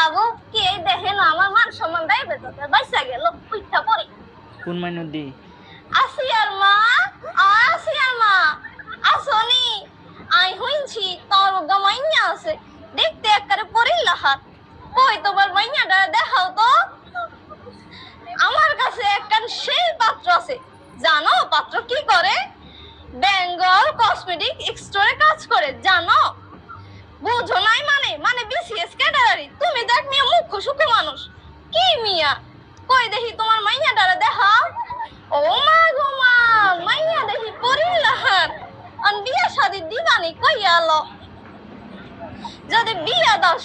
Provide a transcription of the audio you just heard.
বাবু কে দেখেন আমার মান সম্মান দাইবে তো বাইসা গেল উঠা পড়ি কোন মাইনুদ্দি আসিয়ার মা আসিয়ার মা আসনি আই হইছি তোর গমাইয়া আছে দেখতে একবারে পড়িলা হাত কই তোমার মাইয়াটা দেখাও তো আমার কাছে একখান সেই পাত্র আছে জানো পাত্র কি করে বেঙ্গল কসমেটিক স্টোরে কাজ করে জানো বুঝো নাই মানে বিসিএস ক্যাডারি তুমি দেখ মিয়া মুখ্য সুখ মানুষ কি মিয়া কই দেখি তোমার মাইয়াটারে দেখাও ও মা গো মা মাইয়া দেখি পড়িলা হাত আন বিয়া শাদি দিবানি কই আলো যদি বিয়া দাও